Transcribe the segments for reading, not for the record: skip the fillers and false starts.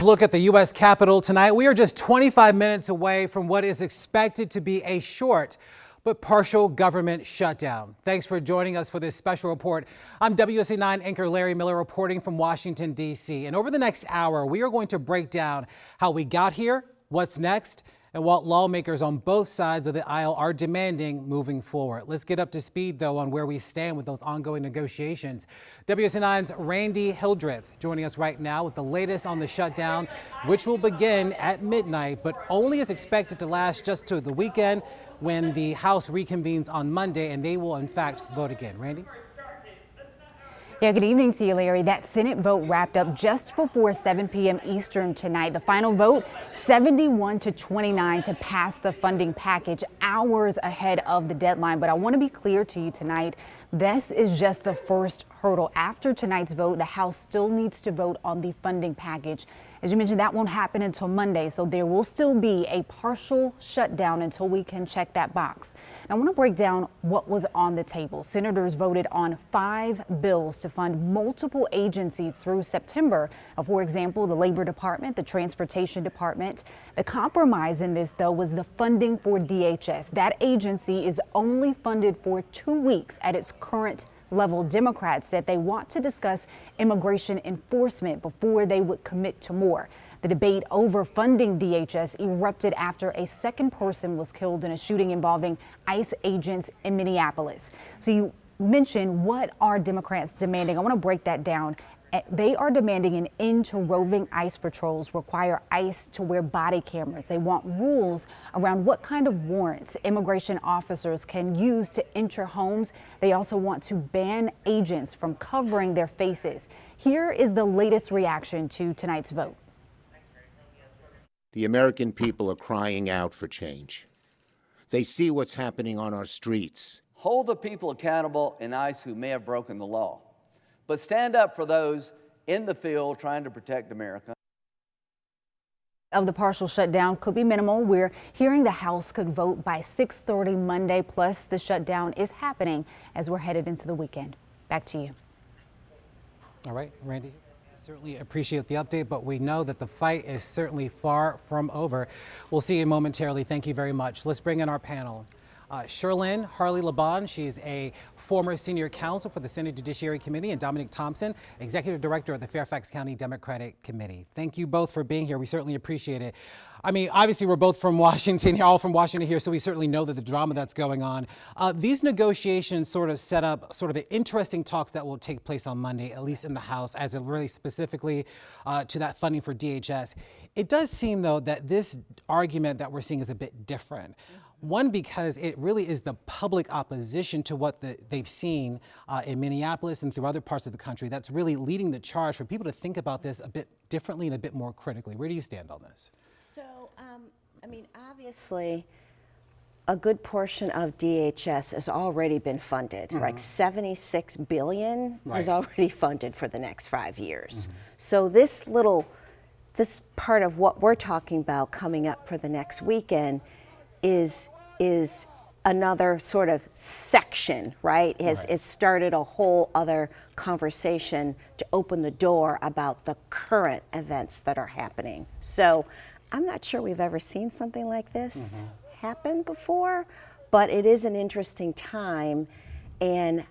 Look at the U.S. Capitol tonight. We are just 25 minutes away from what is expected to be a short but partial government shutdown. Thanks for joining us for this special report. I'm WUSA9 anchor Larry Miller reporting from Washington, D.C. And over the next hour, we are going to break down how we got here, what's next, and what lawmakers on both sides of the aisle are demanding moving forward. Let's get up to speed, though, on where we stand with those ongoing negotiations. WUSA9's Randy Hildreth joining us right now with the latest on the shutdown, which will begin at midnight, but only is expected to last just to the weekend when the House reconvenes on Monday, and they will, in fact, vote again. Randy? Yeah, good evening to you, Larry. That Senate vote wrapped up just before 7 p.m. Eastern tonight. The final vote, 71-29 to pass the funding package, hours ahead of the deadline. But I want to be clear to you tonight, this is just the first hurdle. After tonight's vote, the House still needs to vote on the funding package. As you mentioned, that won't happen until Monday, so there will still be a partial shutdown until we can check that box. And I want to break down what was on the table. Senators voted on 5 bills to fund multiple agencies through September. For example, the Labor Department, the Transportation Department. The compromise in this, though, was the funding for DHS. That agency is only funded for 2 weeks at its current level. Democrats said they want to discuss immigration enforcement before they would commit to more. The debate over funding DHS erupted after a second person was killed in a shooting involving ICE agents in Minneapolis. So you mentioned, what are Democrats demanding? I want to break that down. They are demanding an end to roving ICE patrols, require ICE to wear body cameras. They want rules around what kind of warrants immigration officers can use to enter homes. They also want to ban agents from covering their faces. Here is the latest reaction to tonight's vote. The American people are crying out for change. They see what's happening on our streets. Hold the people accountable in ICE who may have broken the law, but stand up for those in the field trying to protect America. Of the partial shutdown could be minimal. We're hearing the House could vote by 6:30 Monday, plus the shutdown is happening as we're headed into the weekend. Back to you. All right, Randy, certainly appreciate the update, but we know that the fight is certainly far from over. We'll see you momentarily. Thank you very much. Let's bring in our panel. Sherlyn Harley-Laban, she's a former senior counsel for the Senate Judiciary Committee, and Dominic Thompson, executive director of the Fairfax County Democratic Committee. Thank you both for being here. We certainly appreciate it. I mean, obviously, we're both from Washington, all from Washington here, so we certainly know that the drama that's going on. These negotiations sort of set up sort of the interesting talks that will take place on Monday, at least in the House, as it really specifically to that funding for DHS. It does seem, though, that this argument that we're seeing is a bit different. One, because it really is the public opposition to what they've seen in Minneapolis and through other parts of the country that's really leading the charge for people to think about this a bit differently and a bit more critically. Where do you stand on this? So, I mean, obviously, a good portion of DHS has already been funded. Like $76 billion is already funded for the next 5 years. So this part of what we're talking about coming up for the next weekend is another sort of section, right? It's started a whole other conversation to open the door about the current events that are happening. So I'm not sure we've ever seen something like this happen before, but it is an interesting time, and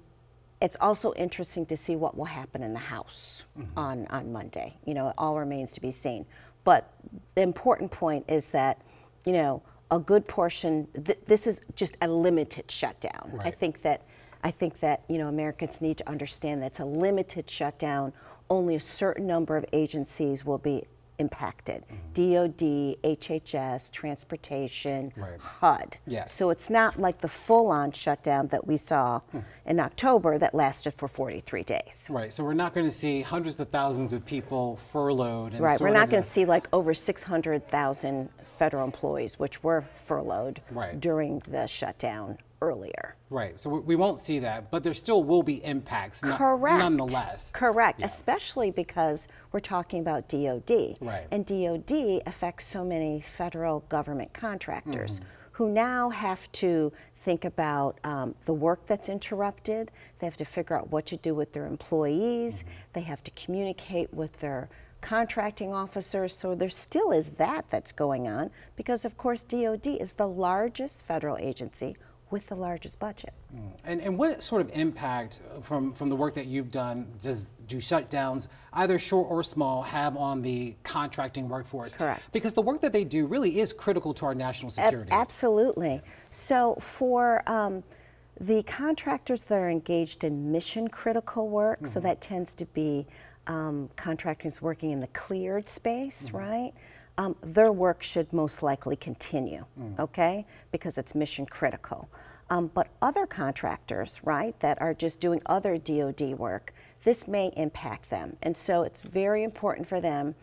it's also interesting to see what will happen in the House on Monday. You know, it all remains to be seen. But the important point is that, you know, a good portion, this is just a limited shutdown. Right. I think that, you know, Americans need to understand that it's a limited shutdown. Only a certain number of agencies will be impacted. DOD, HHS, Transportation, HUD. Yes. So it's not like the full-on shutdown that we saw in October that lasted for 43 days. Right, so we're not going to see hundreds of thousands of people furloughed. And right, we're not going to see like over 600,000 federal employees, which were furloughed during the shutdown earlier. Right, so we won't see that, but there still will be impacts nonetheless. Correct, especially because we're talking about DOD. Right. And DOD affects so many federal government contractors who now have to think about the work that's interrupted. They have to figure out what to do with their employees. They have to communicate with their contracting officers. So there still is that's going on because, of course, DOD is the largest federal agency with the largest budget. And what sort of impact from the work that you've done do shutdowns, either short or small, have on the contracting workforce? Correct. Because the work that they do really is critical to our national security. Absolutely. So for the contractors that are engaged in mission critical work, so that tends to be contractors working in the cleared space, right? Their work should most likely continue, okay? Because it's mission critical. But other contractors, right, that are just doing other DOD work, this may impact them. And so it's very important for them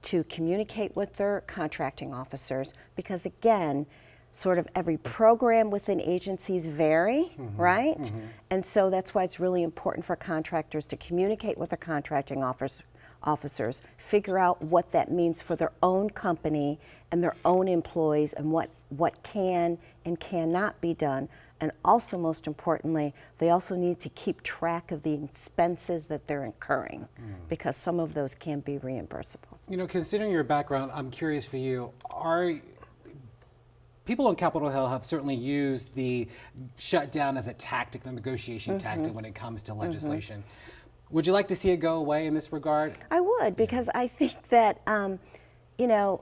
to communicate with their contracting officers because, again, sort of every program within agencies vary, right? And so that's why it's really important for contractors to communicate with their contracting officers, figure out what that means for their own company and their own employees and what can and cannot be done. And also, most importantly, they also need to keep track of the expenses that they're incurring because some of those can be reimbursable. You know, considering your background, I'm curious for you, people on Capitol Hill have certainly used the shutdown as a tactic, a negotiation tactic when it comes to legislation. Would you like to see it go away in this regard? I would, because I think that, you know,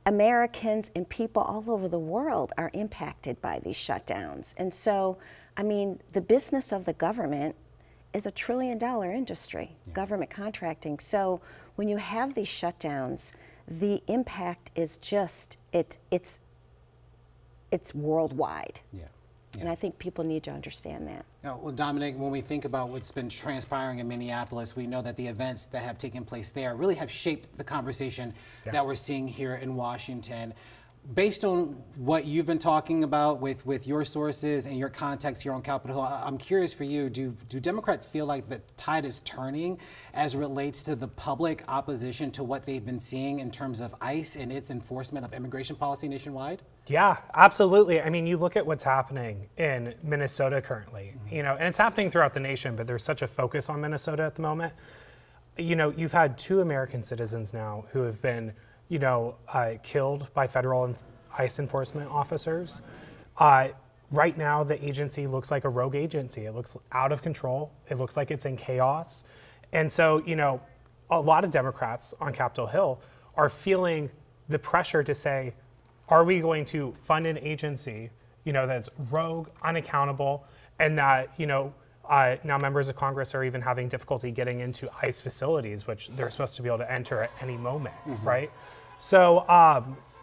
Americans and people all over the world are impacted by these shutdowns. And so, I mean, the business of the government is $1 trillion industry, government contracting. So when you have these shutdowns, the impact is just, it's worldwide. And I think people need to understand that. Now, well, Dominic, when we think about what's been transpiring in Minneapolis, we know that the events that have taken place there really have shaped the conversation that we're seeing here in Washington. Based on what you've been talking about with your sources and your contacts here on Capitol Hill, I'm curious for you, do Democrats feel like the tide is turning as it relates to the public opposition to what they've been seeing in terms of ICE and its enforcement of immigration policy nationwide? Yeah, absolutely. I mean, you look at what's happening in Minnesota currently, you know, and it's happening throughout the nation, but there's such a focus on Minnesota at the moment. You know, you've had 2 American citizens now who have been, you know, killed by federal ICE enforcement officers. Right now, the agency looks like a rogue agency. It looks out of control. It looks like it's in chaos. And so, you know, a lot of Democrats on Capitol Hill are feeling the pressure to say, are we going to fund an agency, you know, that's rogue, unaccountable, and that, you know, now members of Congress are even having difficulty getting into ICE facilities, which they're supposed to be able to enter at any moment, right? So,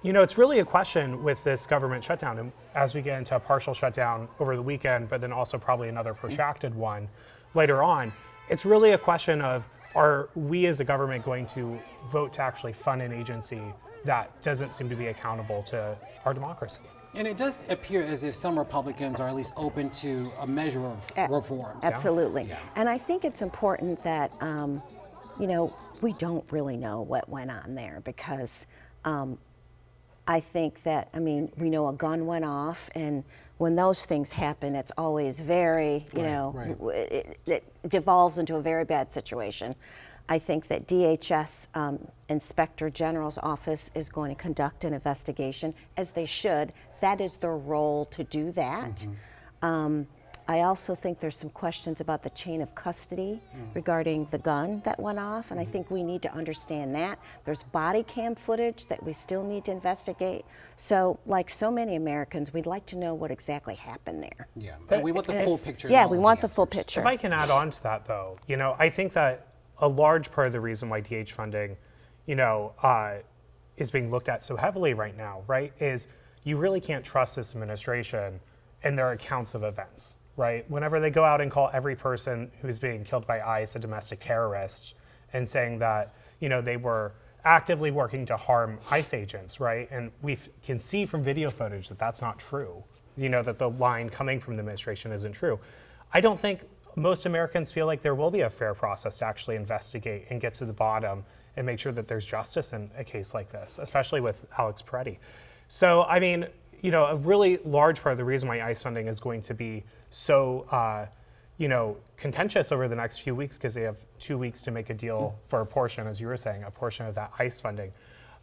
you know, it's really a question with this government shutdown. And as we get into a partial shutdown over the weekend, but then also probably another protracted one later on, it's really a question of, are we as a government going to vote to actually fund an agency that doesn't seem to be accountable to our democracy? And it does appear as if some Republicans are at least open to a measure of reforms. Absolutely. And I think it's important that, you know, we don't really know what went on there because I think that, I mean, we know a gun went off, and when those things happen, it's always very, you know, it devolves into a very bad situation. I think that DHS Inspector General's office is going to conduct an investigation, as they should. That is their role to do that. I also think there's some questions about the chain of custody regarding the gun that went off, and I think we need to understand that. There's body cam footage that we still need to investigate. So, like so many Americans, we'd like to know what exactly happened there. Yeah, and we want the full picture. Yeah, we want the full picture. If I can add on to that, though, you know, I think that a large part of the reason why DH funding, you know, is being looked at so heavily right now, right, is you really can't trust this administration and their accounts of events, right? Whenever they go out and call every person who's being killed by ICE a domestic terrorist and saying that, you know, they were actively working to harm ICE agents, right? And we can see from video footage that that's not true, you know, that the line coming from the administration isn't true. I don't think most Americans feel like there will be a fair process to actually investigate and get to the bottom and make sure that there's justice in a case like this, especially with Alex Peretti. So, I mean, you know, a really large part of the reason why ICE funding is going to be so, contentious over the next few weeks because they have 2 weeks to make a deal for a portion, as you were saying, a portion of that ICE funding.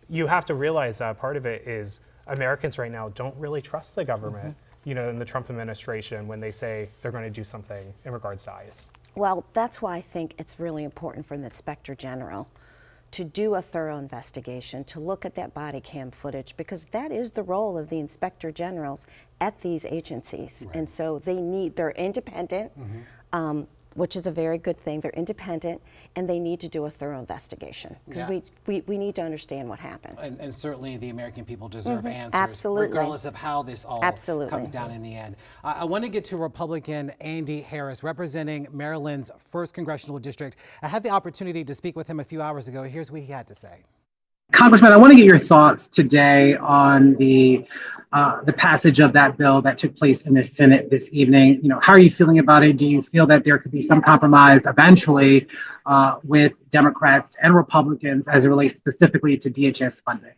You have to realize that part of it is Americans right now don't really trust the government, in the Trump administration when they say they're going to do something in regards to ICE. Well, that's why I think it's really important for the Inspector General to do a thorough investigation, to look at that body cam footage, because that is the role of the Inspector Generals at these agencies. Right. And so they're independent, which is a very good thing. They're independent, and they need to do a thorough investigation, because we need to understand what happened. And certainly the American people deserve answers, Absolutely. regardless of how this all comes down in the end. I want to get to Republican Andy Harris, representing Maryland's 1st Congressional District. I had the opportunity to speak with him a few hours ago. Here's what he had to say. Congressman, I want to get your thoughts today on the passage of that bill that took place in the Senate this evening. How are you feeling about it? Do you feel that there could be some compromise eventually with Democrats and Republicans as it relates specifically to DHS funding?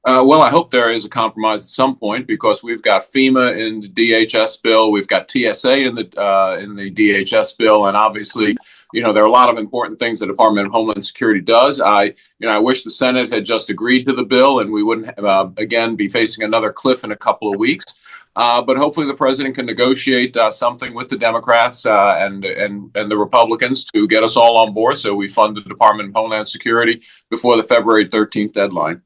Well, I hope there is a compromise at some point, because we've got FEMA in the DHS bill, we've got TSA in the DHS bill, and obviously, there are a lot of important things the Department of Homeland Security does. I wish the Senate had just agreed to the bill, and we wouldn't again be facing another cliff in a couple of weeks. But hopefully, the president can negotiate something with the Democrats and the Republicans to get us all on board, so we fund the Department of Homeland Security before the February 13th deadline.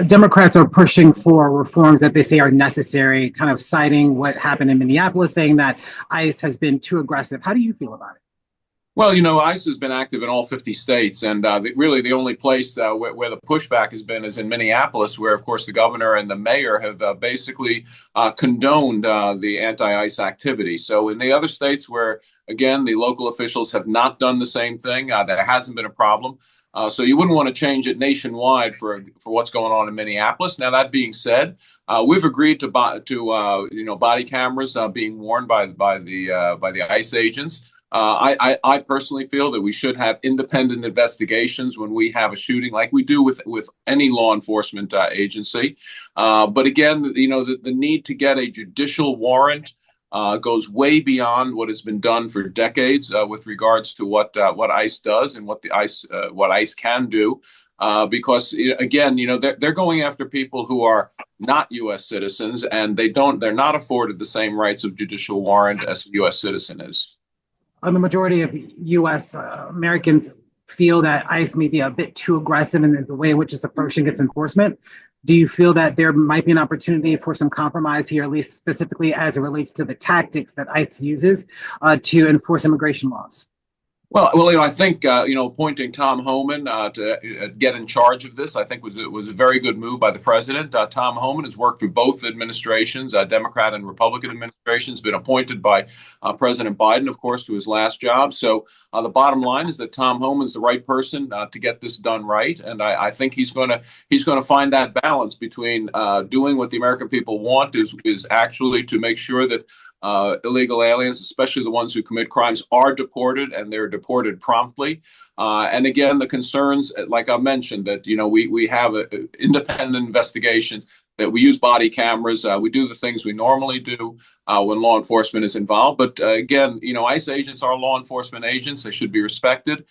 Democrats are pushing for reforms that they say are necessary, kind of citing what happened in Minneapolis, saying that ICE has been too aggressive. How do you feel about it? Well, ICE has been active in all 50 states, and really the only place where the pushback has been is in Minneapolis, where, of course, the governor and the mayor have basically condoned the anti-ICE activity. So in the other states where, again, the local officials have not done the same thing, there hasn't been a problem. So you wouldn't want to change it nationwide for what's going on in Minneapolis. Now, that being said, we've agreed to body cameras being worn by the ICE agents. I personally feel that we should have independent investigations when we have a shooting, like we do with any law enforcement agency. But again, the need to get a judicial warrant goes way beyond what has been done for decades with regards to what ICE does and what ICE can do. Because again, they're going after people who are not U.S. citizens, and they're not afforded the same rights of judicial warrant as a U.S. citizen is. The majority of U.S. Americans feel that ICE may be a bit too aggressive in the way in which it's approaching its enforcement. Do you feel that there might be an opportunity for some compromise here, at least specifically as it relates to the tactics that ICE uses to enforce immigration laws? Well, I think appointing Tom Homan to get in charge of this, I think was a very good move by the president. Tom Homan has worked for both administrations, Democrat and Republican administrations, been appointed by President Biden, of course, to his last job. So the bottom line is that Tom Homan's the right person to get this done right, and I think he's going to find that balance between doing what the American people want is actually to make sure that illegal aliens, especially the ones who commit crimes, are deported, and they're deported promptly. And again, the concerns, like I mentioned, that we have independent investigations, that we use body cameras, we do the things we normally do when law enforcement is involved. But again, ICE agents are law enforcement agents; they should be respected.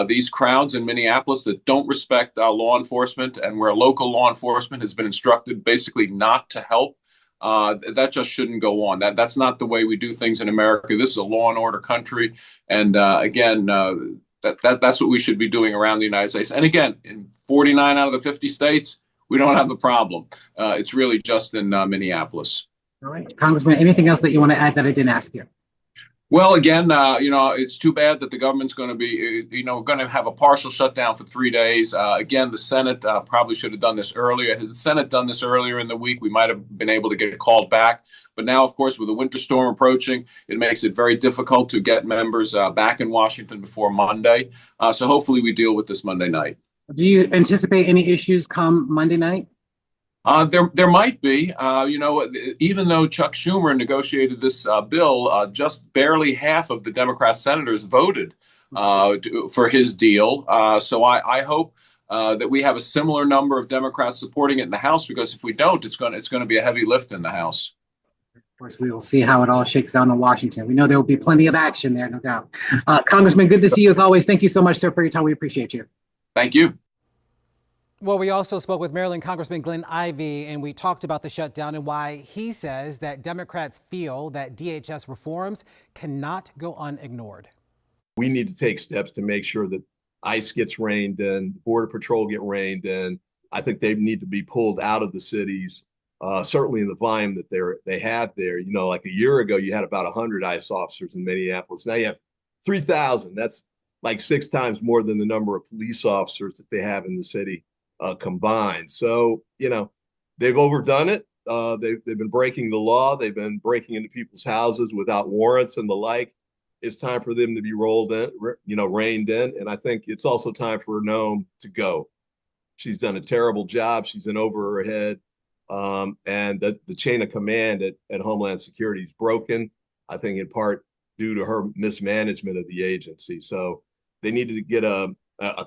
These crowds in Minneapolis that don't respect law enforcement, and where local law enforcement has been instructed basically not to help. That just shouldn't go on. That's not the way we do things in America. This is a law and order country, and again, that's what we should be doing around the United States. And again, in 49 out of the 50 states, we don't have the problem. It's really just in Minneapolis. All right, Congressman, anything else that you want to add that I didn't ask you? Well, again, it's too bad that the government's going to be, going to have a partial shutdown for 3 days. Again, the Senate probably should have done this earlier. Had the Senate done this earlier in the week, we might have been able to get it called back. But now, of course, with the winter storm approaching, it makes it very difficult to get members back in Washington before Monday. So hopefully we deal with this Monday night. Do you anticipate any issues come Monday night? There might be, even though Chuck Schumer negotiated this bill, just barely half of the Democrat senators voted for his deal. So I hope that we have a similar number of Democrats supporting it in the House, because if we don't, it's going to be a heavy lift in the House. course, we will see how it all shakes down in Washington. We know there will be plenty of action there, no doubt. Congressman, good to see you as always. Thank you so much, sir, for your time. We appreciate you. Thank you. Well, we also spoke with Maryland Congressman Glenn Ivy, and we talked about the shutdown and why he says that Democrats feel that DHS reforms cannot go unignored. We need to take steps to make sure that ICE gets reined in, Border Patrol get reined in. I think they need to be pulled out of the cities, certainly in the volume that they have there. You know, like a year ago, you had about 100 ICE officers in Minneapolis. Now you have 3,000. That's like 6 times more than the number of police officers that they have in the city combined. So, you know, they've overdone it. They've been breaking the law. They've been breaking into people's houses without warrants and the like. It's time for them to be rolled in, reined in. And I think it's also time for Noam to go. She's done a terrible job. She's in over her head. And the chain of command at Homeland Security is broken, I think in part due to her mismanagement of the agency. So they need to get a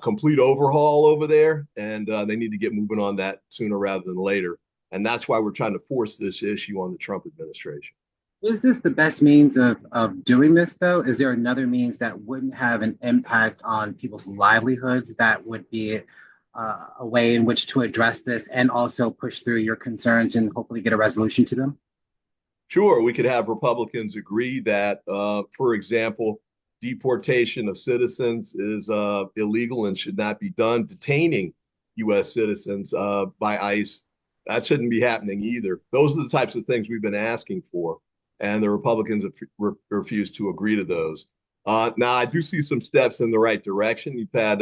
complete overhaul over there, and they need to get moving on that sooner rather than later. And that's why we're trying to force this issue on the Trump administration. Is this the best means of doing this, though? Is there another means that wouldn't have an impact on people's livelihoods that would be a way in which to address this and also push through your concerns and hopefully get a resolution to them? Sure, we could have Republicans agree that, for example, deportation of citizens is illegal and should not be done. Detaining U.S. citizens by ICE, that shouldn't be happening either. Those are the types of things we've been asking for, and the Republicans have refused to agree to those. Now, I do see some steps in the right direction. You've had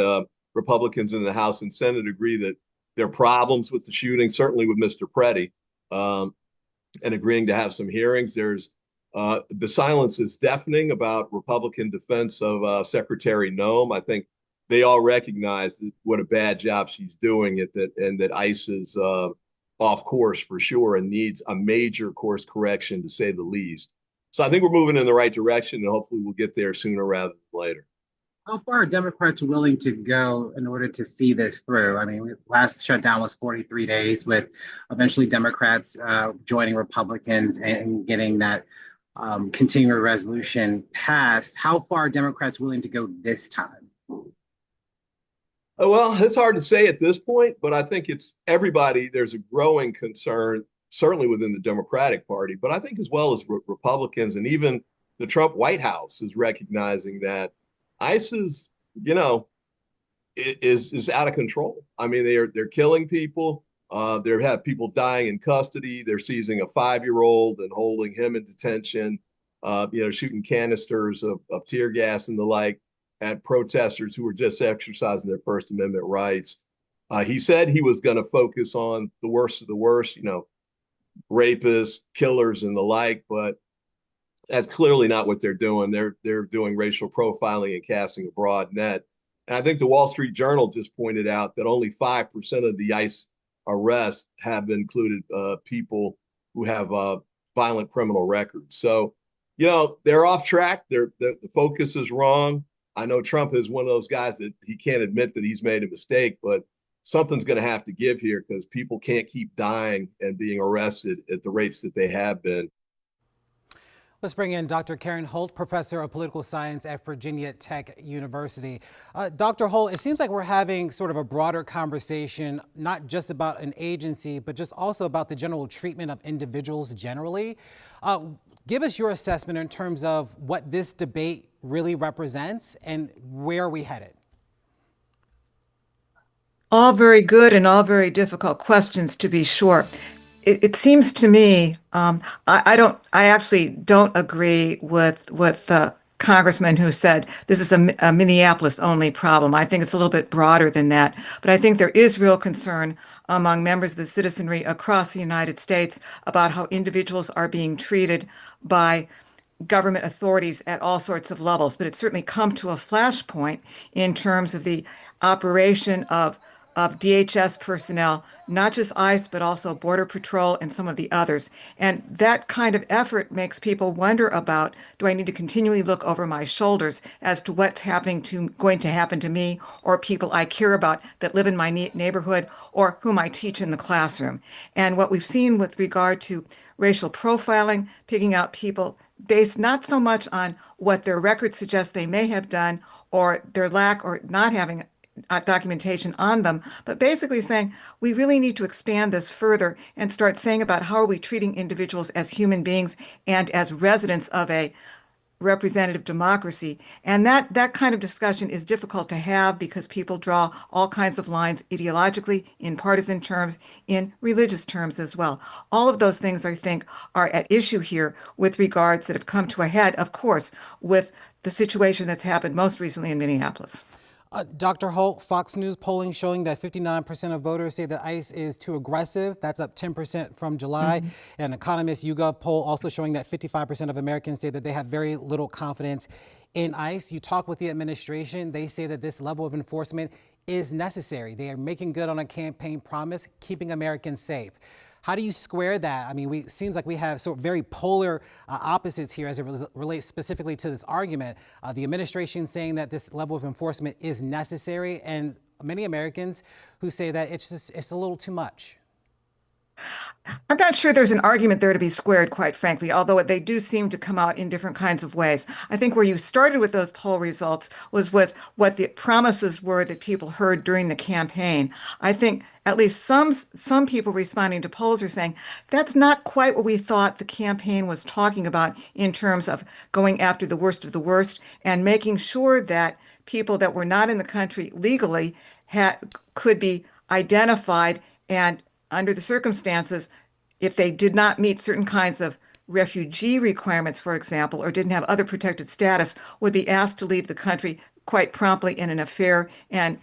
Republicans in the House and Senate agree that there are problems with the shooting, certainly with Mr. Preddy, and agreeing to have some hearings. There's the silence is deafening about Republican defense of Secretary Noam. I think they all recognize what a bad job she's doing and that ICE is off course for sure and needs a major course correction, to say the least. So I think we're moving in the right direction, and hopefully we'll get there sooner rather than later. How far are Democrats willing to go in order to see this through? I mean, last shutdown was 43 days, with eventually Democrats joining Republicans and getting that continuing resolution passed. How far are Democrats willing to go this time? Well, it's hard to say at this point, but I think it's everybody. There's a growing concern, certainly within the Democratic Party, but I think as well as Republicans, and even the Trump White House is recognizing that ICE is, is out of control. I mean, they're killing people. They have people dying in custody. They're seizing a 5-year-old and holding him in detention. Shooting canisters of tear gas and the like at protesters who were just exercising their First Amendment rights. He said he was going to focus on the worst of the worst, rapists, killers, and the like, but that's clearly not what they're doing. They're doing racial profiling and casting a broad net. And I think the Wall Street Journal just pointed out that only 5% of the ICE arrests have included people who have violent criminal records. So, they're off track. The focus is wrong. I know Trump is one of those guys that he can't admit that he's made a mistake, but something's going to have to give here, because people can't keep dying and being arrested at the rates that they have been. Let's bring in Dr. Karen Holt, professor of political science at Virginia Tech University. Dr. Holt, it seems like we're having sort of a broader conversation, not just about an agency, but just also about the general treatment of individuals generally. Give us your assessment in terms of what this debate really represents and where are we headed? All very good and all very difficult questions, to be sure. It seems to me, I actually don't agree with the congressman who said this is a Minneapolis only problem. I think it's a little bit broader than that, but I think there is real concern among members of the citizenry across the United States about how individuals are being treated by government authorities at all sorts of levels. But it's certainly come to a flashpoint in terms of the operation of of DHS personnel, not just ICE, but also Border Patrol and some of the others. And that kind of effort makes people wonder about, do I need to continually look over my shoulders as to what's going to happen to me or people I care about that live in my neighborhood or whom I teach in the classroom? And what we've seen with regard to racial profiling, picking out people based not so much on what their records suggest they may have done or their lack or not having documentation on them, but basically saying we really need to expand this further and start saying about how are we treating individuals as human beings and as residents of a representative democracy. And that kind of discussion is difficult to have because people draw all kinds of lines ideologically, in partisan terms, in religious terms as well. All of those things, I think, are at issue here with regards that have come to a head, of course, with the situation that's happened most recently in Minneapolis. Dr. Holt, Fox News polling showing that 59% of voters say that ICE is too aggressive. That's up 10% from July. An Economist YouGov poll also showing that 55% of Americans say that they have very little confidence in ICE. You talk with the administration, they say that this level of enforcement is necessary. They are making good on a campaign promise, keeping Americans safe. How do you square that? I mean, it seems like we have sort of very polar opposites here as it relates specifically to this argument. The administration saying that this level of enforcement is necessary, and many Americans who say that it's a little too much. I'm not sure there's an argument there to be squared, quite frankly, although they do seem to come out in different kinds of ways. I think where you started with those poll results was with what the promises were that people heard during the campaign. I think at least some people responding to polls are saying that's not quite what we thought the campaign was talking about in terms of going after the worst of the worst and making sure that people that were not in the country legally could be identified, and under the circumstances, if they did not meet certain kinds of refugee requirements, for example, or didn't have other protected status, would be asked to leave the country quite promptly in a fair and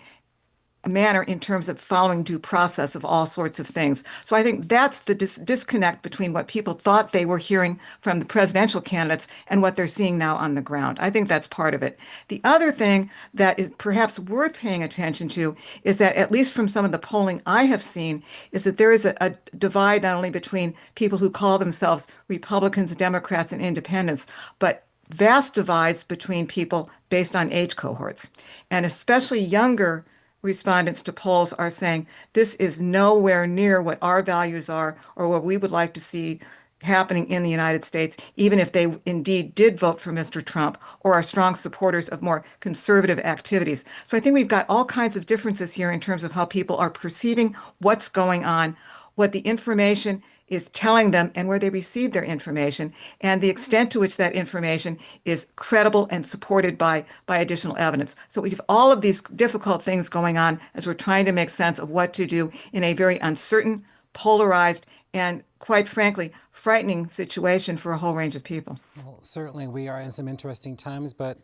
manner in terms of following due process of all sorts of things. So I think that's the disconnect between what people thought they were hearing from the presidential candidates and what they're seeing now on the ground. I think that's part of it. The other thing that is perhaps worth paying attention to is that, at least from some of the polling I have seen, is that there is a divide not only between people who call themselves Republicans, Democrats, and Independents, but vast divides between people based on age cohorts. And especially younger respondents to polls are saying this is nowhere near what our values are or what we would like to see happening in the United States, even if they indeed did vote for Mr. Trump or are strong supporters of more conservative activities. So I think we've got all kinds of differences here in terms of how people are perceiving what's going on, what the information is telling them and where they receive their information, and the extent to which that information is credible and supported by additional evidence. So we have all of these difficult things going on as we're trying to make sense of what to do in a very uncertain, polarized, and quite frankly, frightening situation for a whole range of people. Well, certainly we are in some interesting times, but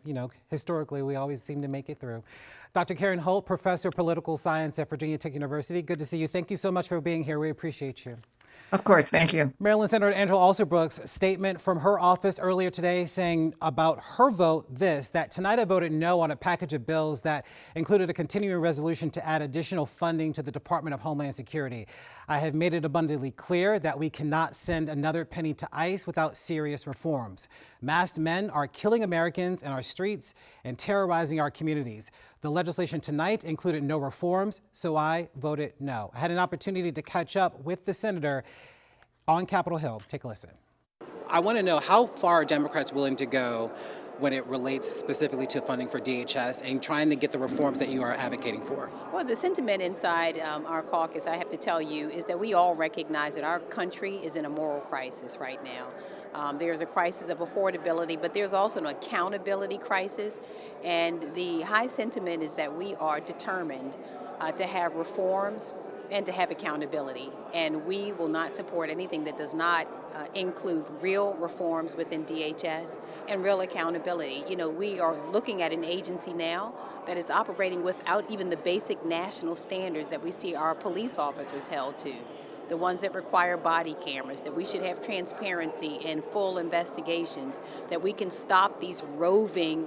historically we always seem to make it through. Dr. Karen Holt, Professor of Political Science at Virginia Tech University. Good to see you. Thank you so much for being here. We appreciate you. Of course, thank you. Maryland Senator Angela Alsobrooks' statement from her office earlier today saying about her vote that tonight I voted no on a package of bills that included a continuing resolution to add additional funding to the Department of Homeland Security. I have made it abundantly clear that we cannot send another penny to ICE without serious reforms. Masked men are killing Americans in our streets and terrorizing our communities. The legislation tonight included no reforms, so I voted no. I had an opportunity to catch up with the senator on Capitol Hill. Take a listen. I want to know, how far are Democrats willing to go when it relates specifically to funding for DHS and trying to get the reforms that you are advocating for? Well, the sentiment inside our caucus, I have to tell you, is that we all recognize that our country is in a moral crisis right now. There's a crisis of affordability, but there's also an accountability crisis. And the high sentiment is that we are determined to have reforms and to have accountability. And we will not support anything that does not include real reforms within DHS and real accountability. We are looking at an agency now that is operating without even the basic national standards that we see our police officers held to. the ones that require body cameras, that we should have transparency and full investigations, that we can stop these roving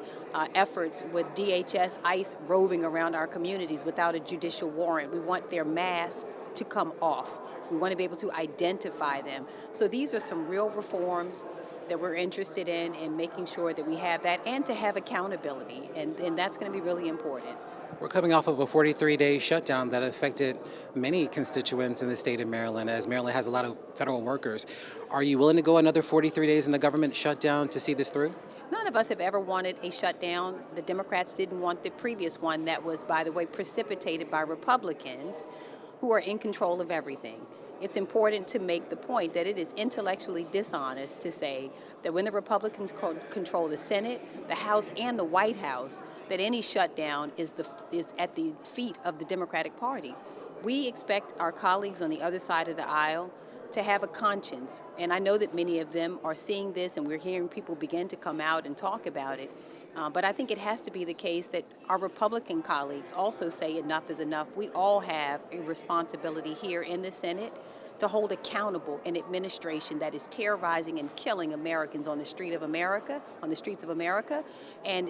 efforts with DHS, ICE roving around our communities without a judicial warrant. We want their masks to come off. We want to be able to identify them. So these are some real reforms that we're interested in making sure that we have that and to have accountability. And that's going to be really important. We're coming off of a 43-day shutdown that affected many constituents in the state of Maryland, as Maryland has a lot of federal workers. Are you willing to go another 43 days in the government shutdown to see this through? None of us have ever wanted a shutdown. The Democrats didn't want the previous one that was, by the way, precipitated by Republicans who are in control of everything. It's important to make the point that it is intellectually dishonest to say that when the Republicans control the Senate, the House, and the White House, that any shutdown is at the feet of the Democratic Party. We expect our colleagues on the other side of the aisle to have a conscience, and I know that many of them are seeing this, and we're hearing people begin to come out and talk about it. But I think it has to be the case that our Republican colleagues also say enough is enough. We all have a responsibility here in the Senate to hold accountable an administration that is terrorizing and killing Americans on the streets of America. And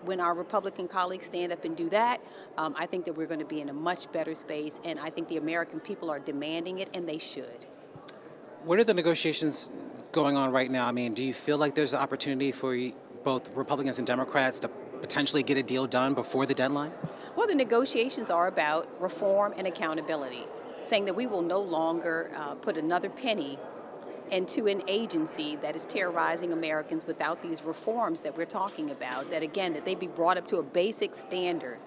when our Republican colleagues stand up and do that, I think that we're going to be in a much better space, and I think the American people are demanding it, and they should. What are the negotiations going on right now? I mean, do you feel like there's an opportunity for both Republicans and Democrats to potentially get a deal done before the deadline? Well, the negotiations are about reform and accountability, saying that we will no longer put another penny into an agency that is terrorizing Americans without these reforms that we're talking about, that again, that they be brought up to a basic standard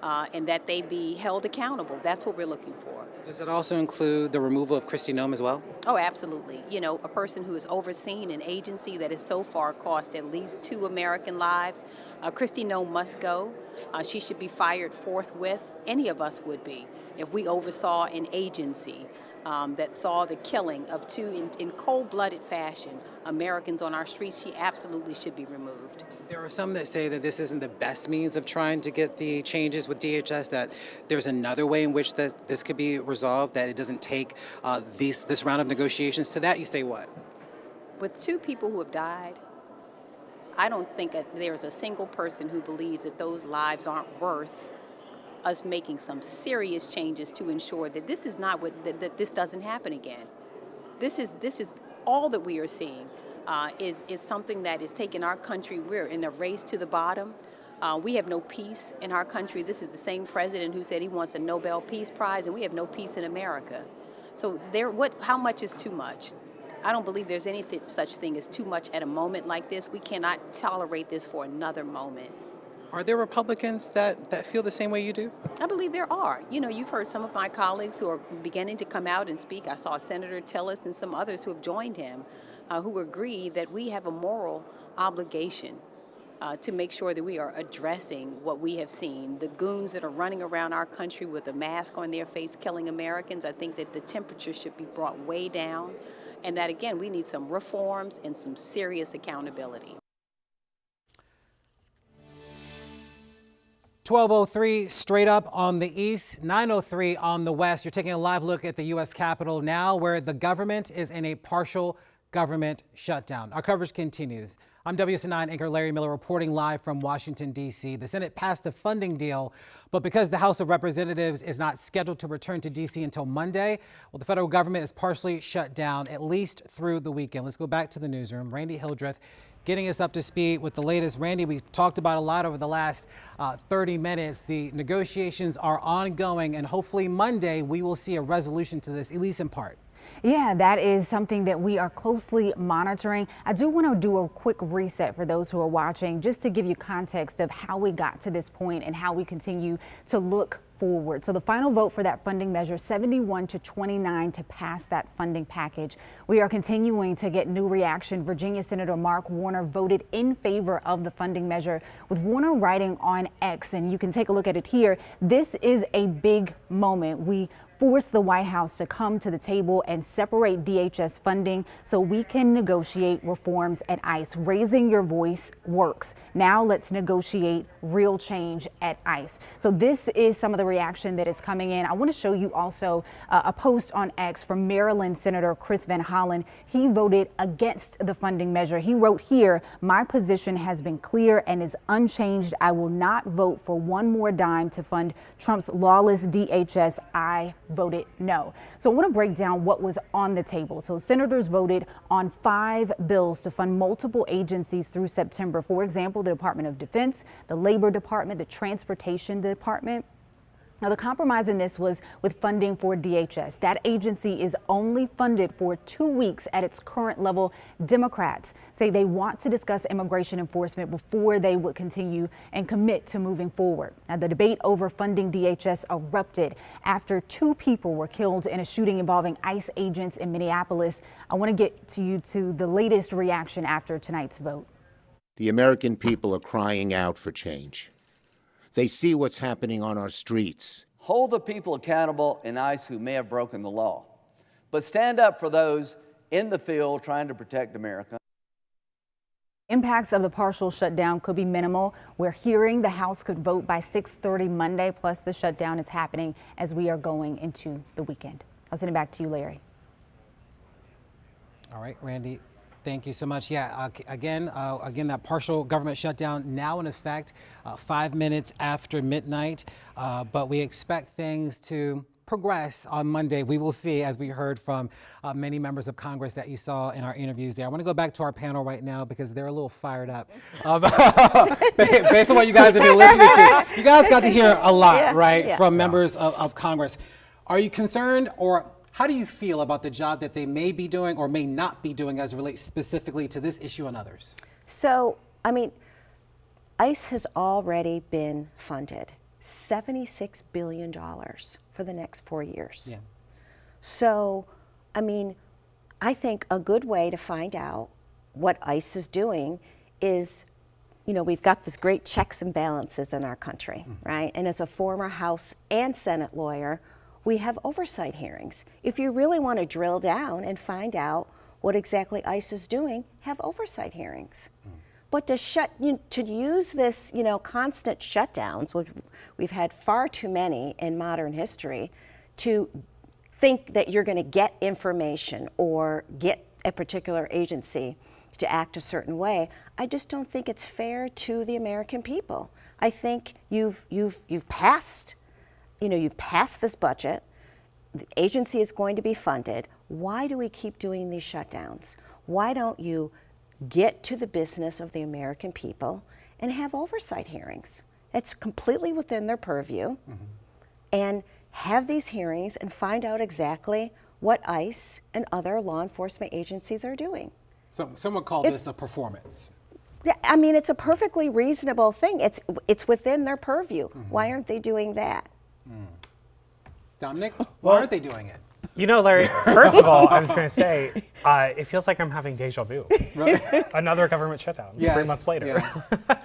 and that they be held accountable. That's what we're looking for. Does that also include the removal of Kristi Noem as well? Oh, absolutely. You know, a person who has overseen an agency that has so far cost at least 2 American lives, Kristi Noem must go. She should be fired forthwith. Any of us would be if we oversaw an agency that saw the killing of 2 in cold-blooded fashion Americans on our streets. She absolutely should be removed. There are some that say that this isn't the best means of trying to get the changes with DHS, that there's another way in which this could be resolved, that it doesn't take this round of negotiations. To that, you say what? With 2 people who have died, I don't think there's a single person who believes that those lives aren't worth us making some serious changes to ensure that this is not that this doesn't happen again. This is all that we are seeing is something that is taking our country. We're in a race to the bottom. We have no peace in our country. This is the same president who said he wants a Nobel Peace Prize, and we have no peace in America. So how much is too much? I don't believe there's any such thing as too much at a moment like this. We cannot tolerate this for another moment. Are there Republicans that feel the same way you do? I believe there are. You know, you've heard some of my colleagues who are beginning to come out and speak. I saw Senator Tillis and some others who have joined him who agree that we have a moral obligation to make sure that we are addressing what we have seen. The goons that are running around our country with a mask on their face killing Americans, I think that the temperature should be brought way down, and that, again, we need some reforms and some serious accountability. 12:03 straight up on the east, 9:03 on the west. You're taking a live look at the U.S. Capitol now, where the government is in a partial government shutdown. Our coverage continues. I'm WUSA9 anchor Larry Miller reporting live from Washington, D.C. The Senate passed a funding deal, but because the House of Representatives is not scheduled to return to D.C. until Monday, well, the federal government is partially shut down, at least through the weekend. Let's go back to the newsroom. Randy Hildreth getting us up to speed with the latest. Randy, we've talked about a lot over the last 30 minutes. The negotiations are ongoing, and hopefully Monday we will see a resolution to this, at least in part. Yeah, that is something that we are closely monitoring. I do want to do a quick reset for those who are watching, just to give you context of how we got to this point and how we continue to look forward. So the final vote for that funding measure, 71-29 to pass that funding package. We are continuing to get new reaction. Virginia Senator Mark Warner voted in favor of the funding measure, with Warner writing on X, and you can take a look at it here. This is a big moment. We force the White House to come to the table and separate DHS funding so we can negotiate reforms at ICE. Raising your voice works. Now let's negotiate real change at ICE. So this is some of the reaction that is coming in. I want to show you also a post on X from Maryland Senator Chris Van Hollen. He voted against the funding measure. He wrote here, "My position has been clear and is unchanged. I will not vote for one more dime to fund Trump's lawless DHS. I voted no." So I want to break down what was on the table. So senators voted on 5 bills to fund multiple agencies through September. For example, the Department of Defense, the Labor Department, the Transportation Department. Now, the compromise in this was with funding for DHS. That agency is only funded for 2 weeks at its current level. Democrats say they want to discuss immigration enforcement before they would continue and commit to moving forward. Now, the debate over funding DHS erupted after 2 people were killed in a shooting involving ICE agents in Minneapolis. I want to get to you to the latest reaction after tonight's vote. The American people are crying out for change. They see what's happening on our streets. Hold the people accountable in ICE who may have broken the law, but stand up for those in the field trying to protect America. Impacts of the partial shutdown could be minimal. We're hearing the House could vote by 6:30 Monday, plus the shutdown is happening as we are going into the weekend. I'll send it back to you, Larry. All right, Randy. Thank you so much. Yeah, again, that partial government shutdown now in effect 5 minutes after midnight, but we expect things to progress on Monday. We will see, as we heard from many members of Congress that you saw in our interviews there. I want to go back to our panel right now because they're a little fired up based on what you guys have been listening to. You guys got to hear a lot, from members of Congress. Are you concerned, or how do you feel about the job that they may be doing or may not be doing as it relates specifically to this issue and others? So, I mean, ICE has already been funded $76 billion for the next 4 years. Yeah. So, I mean, I think a good way to find out what ICE is doing is, you know, we've got this great checks and balances in our country, right? And as a former House and Senate lawyer, we have oversight hearings. If you really want to drill down and find out what exactly ICE is doing, have oversight hearings. But to use this, you know, constant shutdowns, which we've had far too many in modern history, to think that you're going to get information or get a particular agency to act a certain way, I just don't think it's fair to the American people. I think you've passed. You know, you've passed this budget, the agency is going to be funded. Why do we keep doing these shutdowns? Why don't you get to the business of the American people and have oversight hearings? It's completely within their purview. And have these hearings and find out exactly what ICE and other law enforcement agencies are doing. So someone called this a performance. Yeah, I mean, it's a perfectly reasonable thing. It's within their purview. Why aren't they doing that? Dominic, why aren't they doing it? You know, Larry, first of all, I was going to say, it feels like I'm having deja vu. Another government shutdown 3 months later. Yeah.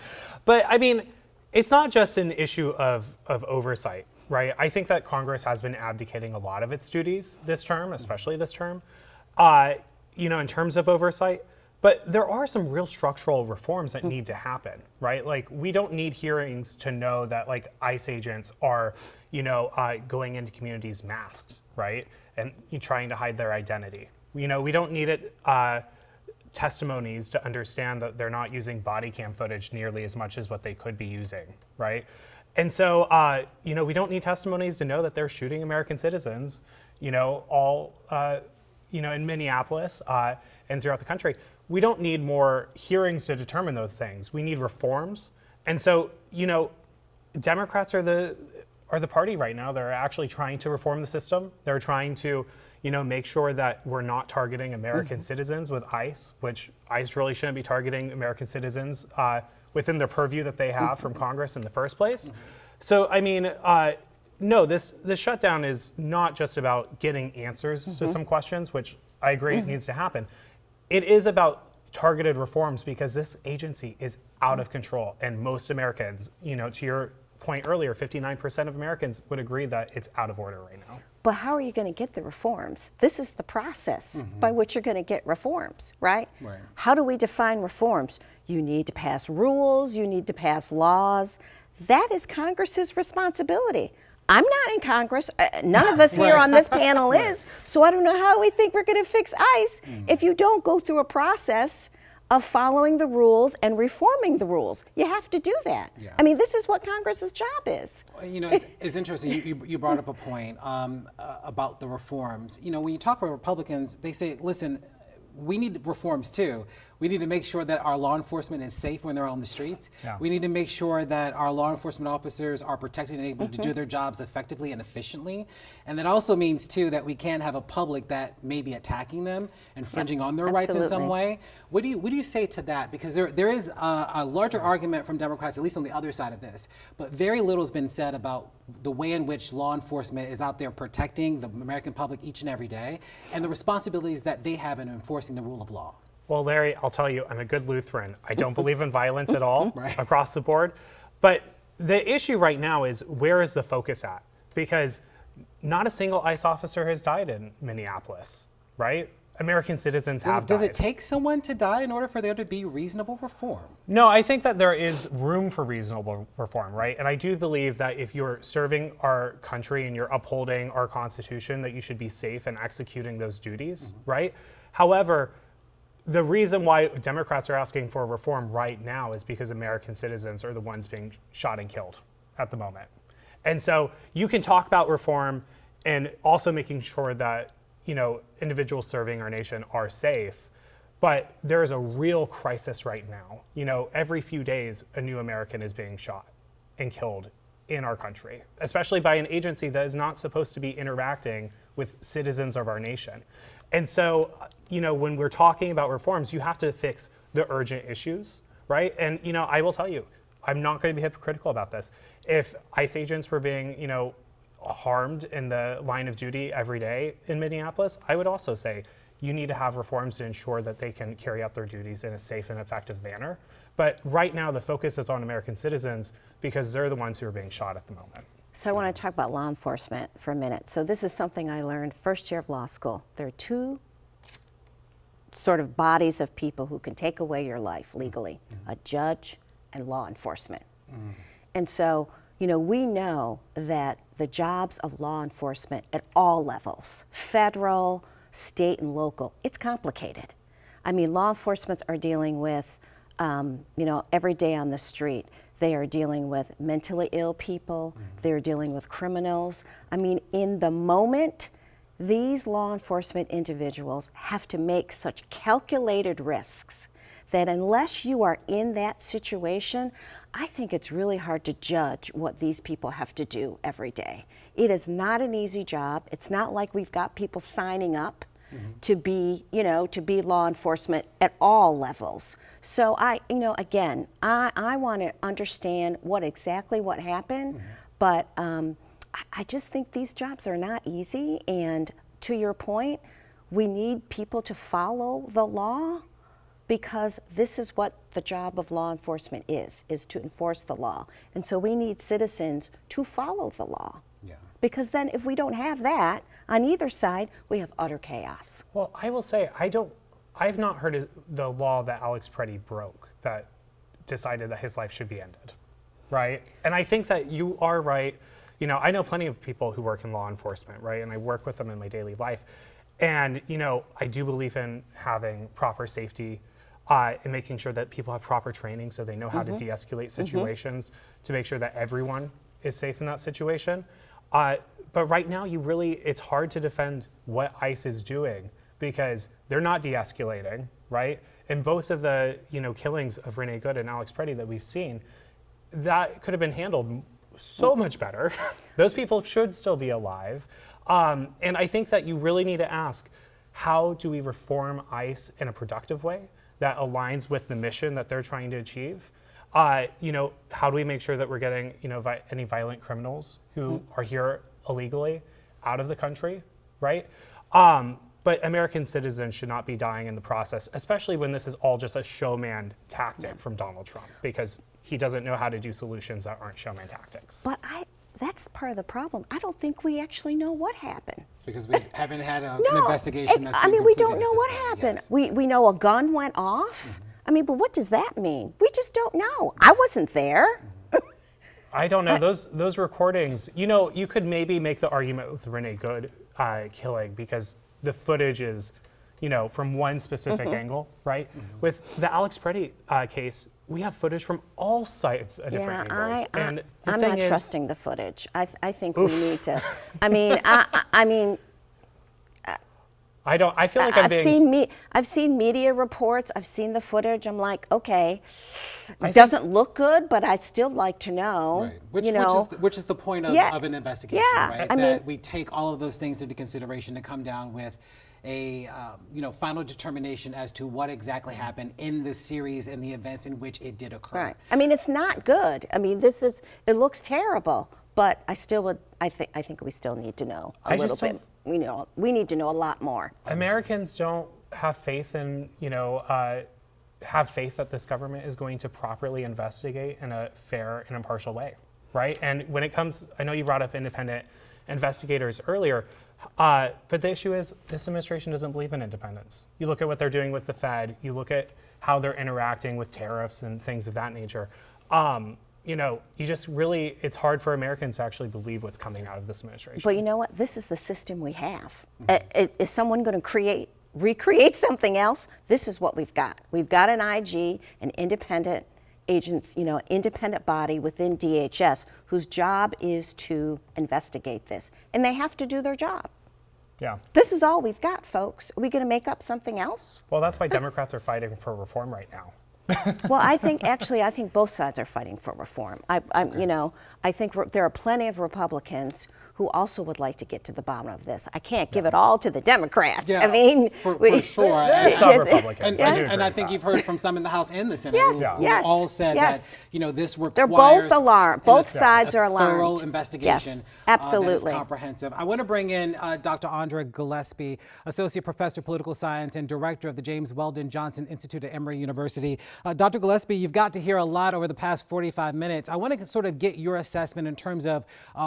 But I mean, it's not just an issue of oversight, right? I think that Congress has been abdicating a lot of its duties this term, especially this term, you know, in terms of oversight. But there are some real structural reforms that need to happen, right? Like, we don't need hearings to know that, like, ICE agents are, you know, going into communities masked, right? And trying to hide their identity. You know, we don't need testimonies to understand that they're not using body cam footage nearly as much as what they could be using, right? And so, you know, we don't need testimonies to know that they're shooting American citizens, you know, all, you know, in Minneapolis and throughout the country. We don't need more hearings to determine those things. We need reforms. And so, you know, Democrats are the party right now. They're actually trying to reform the system. They're trying to, you know, make sure that we're not targeting American citizens with ICE, which ICE really shouldn't be targeting American citizens within their purview that they have from Congress in the first place. So, I mean, no, this shutdown is not just about getting answers to some questions, which I agree needs to happen. It is about targeted reforms because this agency is out of control, and most Americans, you know, to your point earlier, 59% of Americans would agree that it's out of order right now. But how are you going to get the reforms? This is the process by which you're going to get reforms, right? How do we define reforms? You need to pass rules, you need to pass laws. That is Congress's responsibility. I'm not in Congress. None of us here on this panel is. So I don't know how we think we're going to fix ICE if you don't go through a process of following the rules and reforming the rules. You have to do that. I mean, this is what Congress's job is. You know, it's interesting. You brought up a point about the reforms. You know, when you talk about Republicans, they say, listen, we need reforms too. We need to make sure that our law enforcement is safe when they're on the streets. We need to make sure that our law enforcement officers are protected and able to do their jobs effectively and efficiently. And that also means too that we can't have a public that may be attacking them, infringing on their rights in some way. What do you say to that? Because there is a larger argument from Democrats, at least on the other side of this, but very little has been said about the way in which law enforcement is out there protecting the American public each and every day, and the responsibilities that they have in enforcing the rule of law. Well, Larry, I'll tell you, I'm a good Lutheran. I don't believe in violence at all across the board. But the issue right now is, where is the focus at? Because not a single ICE officer has died in Minneapolis, right? American citizens have died. Does it take someone to die in order for there to be reasonable reform? No, I think that there is room for reasonable reform, right? And I do believe that if you're serving our country and you're upholding our Constitution, that you should be safe and executing those duties, right? However, the reason why Democrats are asking for reform right now is because American citizens are the ones being shot and killed at the moment. And so you can talk about reform and also making sure that, you know, individuals serving our nation are safe, but there is a real crisis right now. You know, every few days, a new American is being shot and killed in our country, especially by an agency that is not supposed to be interacting with citizens of our nation. And so, you know, when we're talking about reforms, you have to fix the urgent issues, right? And, you know, I will tell you, I'm not going to be hypocritical about this. If ICE agents were being, you know, harmed in the line of duty every day in Minneapolis, I would also say you need to have reforms to ensure that they can carry out their duties in a safe and effective manner. But right now, the focus is on American citizens because they're the ones who are being shot at the moment. So I want to talk about law enforcement for a minute. So this is something I learned first year of law school. There are two sort of bodies of people who can take away your life legally, a judge and law enforcement. And so, you know, we know that the jobs of law enforcement at all levels, federal, state, and local, it's complicated. I mean, law enforcement are dealing with, you know, every day on the street. They are dealing with mentally ill people. They're dealing with criminals. I mean, in the moment, these law enforcement individuals have to make such calculated risks that unless you are in that situation, I think it's really hard to judge what these people have to do every day. It is not an easy job. It's not like we've got people signing up to be, you know, to be law enforcement at all levels. So you know, again, I want to understand what happened, but I just think these jobs are not easy. And to your point, we need people to follow the law, because this is what the job of law enforcement is to enforce the law. And so we need citizens to follow the law. Because then if we don't have that on either side, we have utter chaos. Well, I will say, I've not heard of the law that Alex Preddy broke that decided that his life should be ended, right? And I think that you are right. You know, I know plenty of people who work in law enforcement, right? And I work with them in my daily life. And, you know, I do believe in having proper safety and making sure that people have proper training so they know how to de-escalate situations to make sure that everyone is safe in that situation. But right now, it's hard to defend what ICE is doing because they're not de-escalating, right? And both of the, you know, killings of Renee Good and Alex Preddy that we've seen, that could have been handled so much better. Those people should still be alive. And I think that you really need to ask, how do we reform ICE in a productive way that aligns with the mission that they're trying to achieve? You know, how do we make sure that we're getting, you know, any violent criminals who are here illegally out of the country, right? But American citizens should not be dying in the process, especially when this is all just a showman tactic from Donald Trump, because he doesn't know how to do solutions that aren't showman tactics. But that's part of the problem. I don't think we actually know what happened. Because we haven't had an No, investigation that's I been mean, we completed don't know at what this point, happened. yes. We know a gun went off. I mean, but what does that mean? We just don't know. I wasn't there. I don't know. Those recordings, you know, you could maybe make the argument with Renee Good killing because the footage is, you know, from one specific angle, right? With the Alex Preddy case, we have footage from all sides at different angles. And the I'm thing not is, trusting the footage. I think we need to. I mean, I feel like I've seen media reports. I've seen the footage. I'm like, okay, it doesn't look good, but I'd still like to know. Right. Which is the point of, Yeah. of an investigation, Yeah. right? I That mean, we take all of those things into consideration to come down with a final determination as to what exactly happened in the series and the events in which it did occur. right. I mean, it's not good. I mean, it looks terrible, but I think we still need to know a little bit. We need to know a lot more. Americans don't have faith in, have faith that this government is going to properly investigate in a fair and impartial way, right? And when it comes, I know you brought up independent investigators earlier, but the issue is this administration doesn't believe in independence. You look at what they're doing with the Fed, you look at how they're interacting with tariffs and things of that nature. You just really, it's hard for Americans to actually believe what's coming out of this administration. But you know what? This is the system we have. Is someone going to recreate something else? This is what we've got. We've got an IG, an independent agents, independent body within DHS whose job is to investigate this. And they have to do their job. Yeah. This is all we've got, folks. Are we going to make up something else? Well, that's why Democrats are fighting for reform right now. Well, I think both sides are fighting for reform. I think there are plenty of Republicans who also would like to get to the bottom of this. I can't give it all to the Democrats. Yeah, I mean, for sure. Some Republicans. And I think you've heard from some in the House and the Senate who all said that this requires they're both alarmed. Both sides are alarmed. Thorough investigation. Yes, absolutely. That is comprehensive. I want to bring in Dr. Andra Gillespie, Associate Professor of Political Science and Director of the James Weldon Johnson Institute at Emory University. Dr. Gillespie, you've got to hear a lot over the past 45 minutes. I want to sort of get your assessment in terms of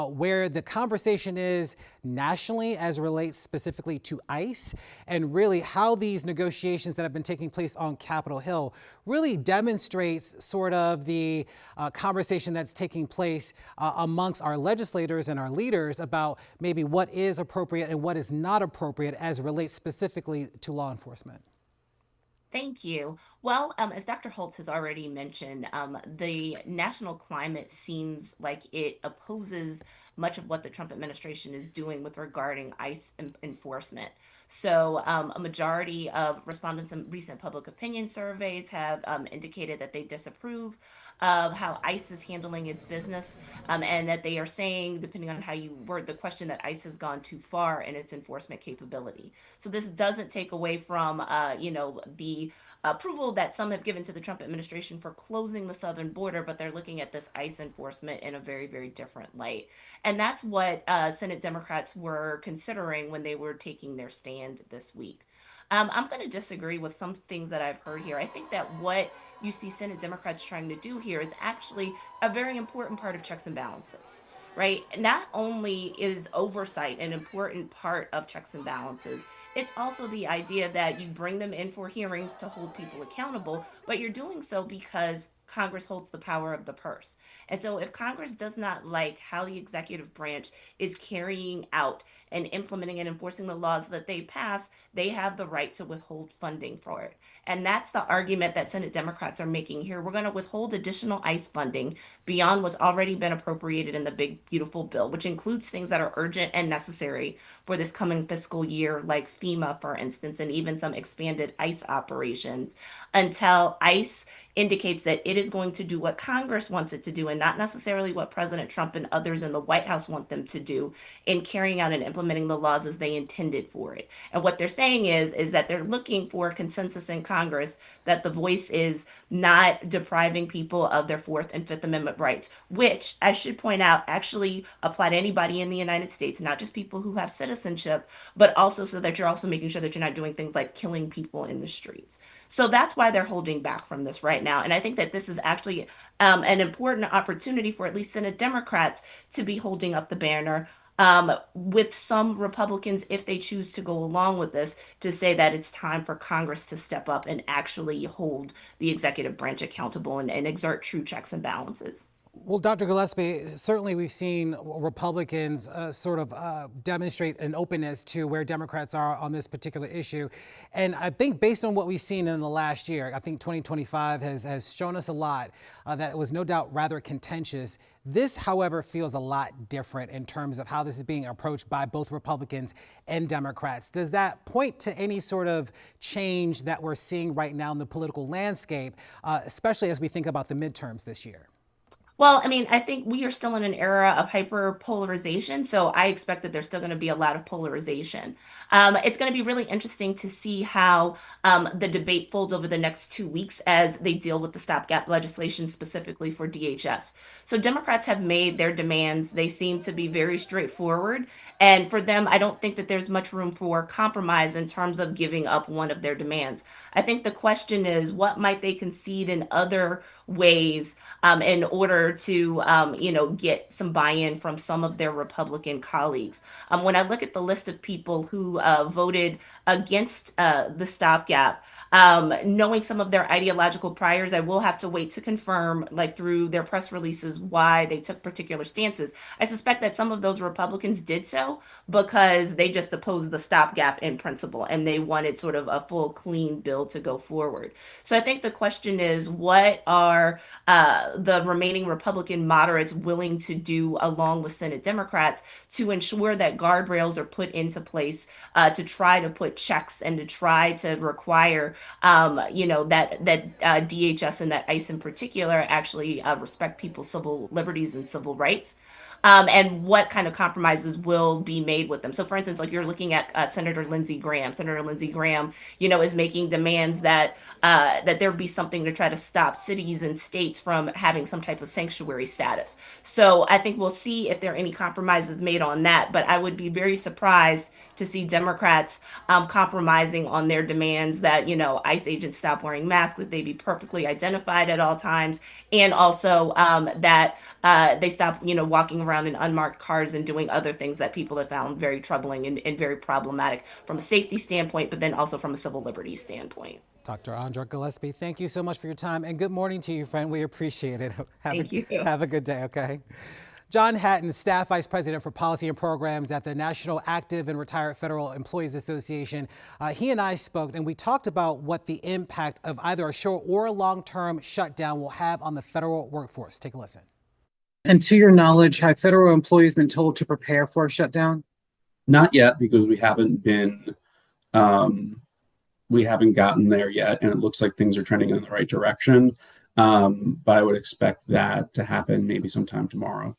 where the conversation is nationally as it relates specifically to ICE, and really how these negotiations that have been taking place on Capitol Hill really demonstrates sort of the conversation that's taking place amongst our legislators and our leaders about maybe what is appropriate and what is not appropriate as it relates specifically to law enforcement. Thank you. Well, as Dr. Holtz has already mentioned, the national climate seems like it opposes much of what the Trump administration is doing with regarding ICE enforcement. So a majority of respondents in recent public opinion surveys have indicated that they disapprove of how ICE is handling its business, and that they are saying, depending on how you word the question, that ICE has gone too far in its enforcement capability. So this doesn't take away from, the approval that some have given to the Trump administration for closing the southern border, but they're looking at this ICE enforcement in a very, very different light. And that's what Senate Democrats were considering when they were taking their stand this week. I'm going to disagree with some things that I've heard here. I think that what you see Senate Democrats trying to do here is actually a very important part of checks and balances, right? Not only is oversight an important part of checks and balances, it's also the idea that you bring them in for hearings to hold people accountable, but you're doing so because Congress holds the power of the purse. And so if Congress does not like how the executive branch is carrying out and implementing and enforcing the laws that they pass, they have the right to withhold funding for it. And that's the argument that Senate Democrats are making here. We're going to withhold additional ICE funding beyond what's already been appropriated in the big, beautiful bill, which includes things that are urgent and necessary for this coming fiscal year, like FEMA, for instance, and even some expanded ICE operations, until ICE indicates that it is going to do what Congress wants it to do and not necessarily what President Trump and others in the White House want them to do in carrying out and implementing the laws as they intended for it. And what they're saying is that they're looking for consensus in Congress that the voice is not depriving people of their Fourth and Fifth Amendment rights, which I should point out actually apply to anybody in the United States, not just people who have citizenship, but also so that you're also making sure that you're not doing things like killing people in the streets. So that's why they're holding back from this right now. And I think that this this is actually an important opportunity for at least Senate Democrats to be holding up the banner with some Republicans, if they choose to go along with this, to say that it's time for Congress to step up and actually hold the executive branch accountable and exert true checks and balances. Well, Dr. Gillespie, certainly we've seen Republicans demonstrate an openness to where Democrats are on this particular issue. And I think based on what we've seen in the last year, I think 2025 has shown us a lot that it was no doubt rather contentious. This, however, feels a lot different in terms of how this is being approached by both Republicans and Democrats. Does that point to any sort of change that we're seeing right now in the political landscape, especially as we think about the midterms this year? Well, I mean, I think we are still in an era of hyper polarization, so I expect that there's still going to be a lot of polarization. It's going to be really interesting to see how the debate folds over the next 2 weeks as they deal with the stopgap legislation specifically for DHS. So Democrats have made their demands. They seem to be very straightforward. And for them, I don't think that there's much room for compromise in terms of giving up one of their demands. I think the question is, what might they concede in other ways in order to, get some buy-in from some of their Republican colleagues. When I look at the list of people who voted against the stopgap, knowing some of their ideological priors, I will have to wait to confirm, like through their press releases, why they took particular stances. I suspect that some of those Republicans did so because they just opposed the stopgap in principle and they wanted sort of a full, clean bill to go forward. So I think the question is, what are the remaining Republican moderates willing to do along with Senate Democrats to ensure that guardrails are put into place to try to put checks and to try to require, that DHS and that ICE in particular actually respect people's civil liberties and civil rights. And what kind of compromises will be made with them. So, for instance, like you're looking at Senator Lindsey Graham. Senator Lindsey Graham, is making demands that that there be something to try to stop cities and states from having some type of sanctuary status. So, I think we'll see if there are any compromises made on that. But I would be very surprised to see Democrats compromising on their demands that, ICE agents stop wearing masks, that they be perfectly identified at all times, and also that they stop, walking around in unmarked cars and doing other things that people have found very troubling and very problematic from a safety standpoint, but then also from a civil liberties standpoint. Dr. Andra Gillespie, thank you so much for your time, and good morning to you, friend. We appreciate it. Thank you. Have a good day, okay? John Hatton, Staff Vice President for Policy and Programs at the National Active and Retired Federal Employees Association. He and I spoke, and we talked about what the impact of either a short or long-term shutdown will have on the federal workforce. Take a listen. And to your knowledge, have federal employees been told to prepare for a shutdown? Not yet, because we haven't gotten there yet, and it looks like things are trending in the right direction. But I would expect that to happen maybe sometime tomorrow.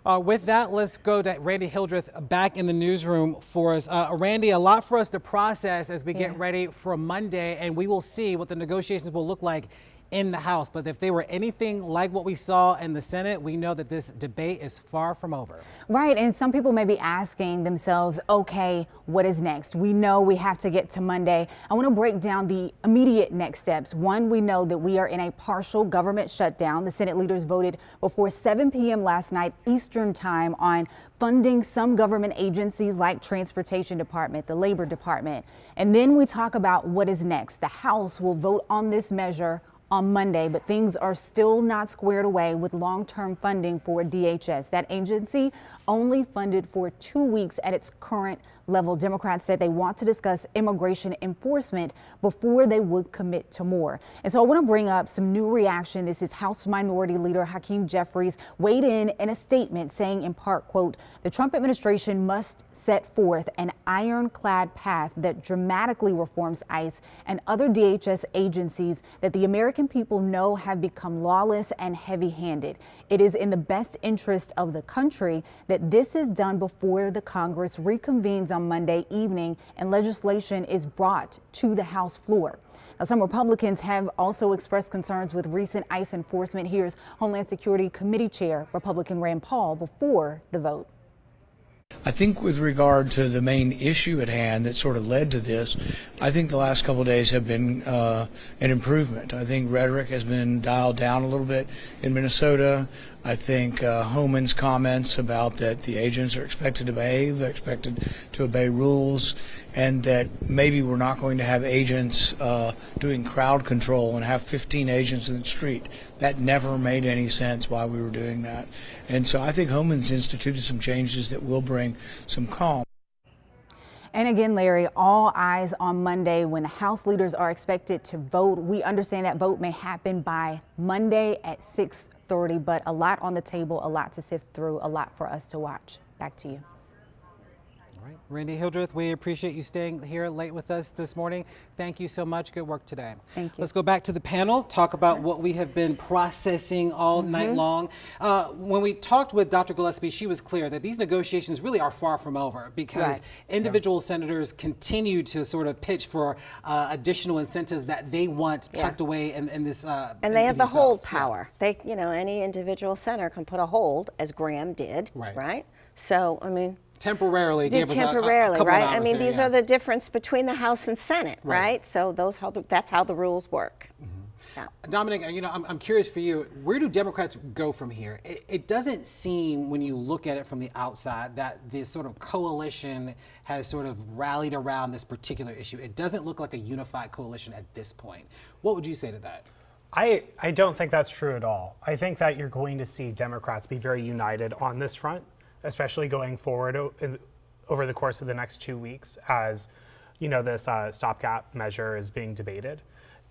With that, let's go to Randy Hildreth back in the newsroom for us. Randy, a lot for us to process as we get ready for Monday, and we will see what the negotiations will look like in the House. But if they were anything like what we saw in the Senate, we know that this debate is far from over. Right. And some people may be asking themselves, OK, what is next? We know we have to get to Monday. I want to break down the immediate next steps. One, we know that we are in a partial government shutdown. The Senate leaders voted before 7 p.m. last night Eastern time on funding some government agencies like Transportation Department, the Labor Department. And then we talk about what is next. The House will vote on this measure on Monday, but things are still not squared away with long-term funding for DHS. That agency only funded for 2 weeks at its current level. Democrats said they want to discuss immigration enforcement before they would commit to more. And so I want to bring up some new reaction. This is House Minority Leader Hakeem Jeffries weighed in a statement saying in part, quote, the Trump administration must set forth an ironclad path that dramatically reforms ICE and other DHS agencies that the American people know have become lawless and heavy-handed. It is in the best interest of the country that this is done before the Congress reconvenes on Monday evening and legislation is brought to the House floor. Now, some Republicans have also expressed concerns with recent ICE enforcement. Here's Homeland Security Committee Chair Republican Rand Paul before the vote. I think with regard to the main issue at hand that sort of led to this, I think the last couple of days have been an improvement. I think rhetoric has been dialed down a little bit in Minnesota. I think Homan's comments about that the agents are expected to behave, they're expected to obey rules, and that maybe we're not going to have agents doing crowd control and have 15 agents in the street. That never made any sense why we were doing that. And so I think Homan's instituted some changes that will bring some calm. And again, Larry, all eyes on Monday when the House leaders are expected to vote. We understand that vote may happen by Monday at 6:30, but a lot on the table, a lot to sift through, a lot for us to watch. Back to you. All right, Randy Hildreth, we appreciate you staying here late with us this morning. Thank you so much. Good work today. Thank you. Let's go back to the panel, talk about what we have been processing all night long. When we talked with Dr. Gillespie, she was clear that these negotiations really are far from over because individual senators continue to sort of pitch for additional incentives that they want tucked away in this. And they have the hold power. They, you know, any individual senator can put a hold, as Graham did, right? So, I mean, temporarily gave us a couple right? of hours I mean, there, these are the difference between the House and Senate, right? So that's how the rules work. Yeah. Dominic, you know, I'm curious for you, where do Democrats go from here? It doesn't seem, when you look at it from the outside, that this sort of coalition has sort of rallied around this particular issue. It doesn't look like a unified coalition at this point. What would you say to that? I don't think that's true at all. I think that you're going to see Democrats be very united on this front, especially going forward over the course of the next 2 weeks as, you know, this stopgap measure is being debated.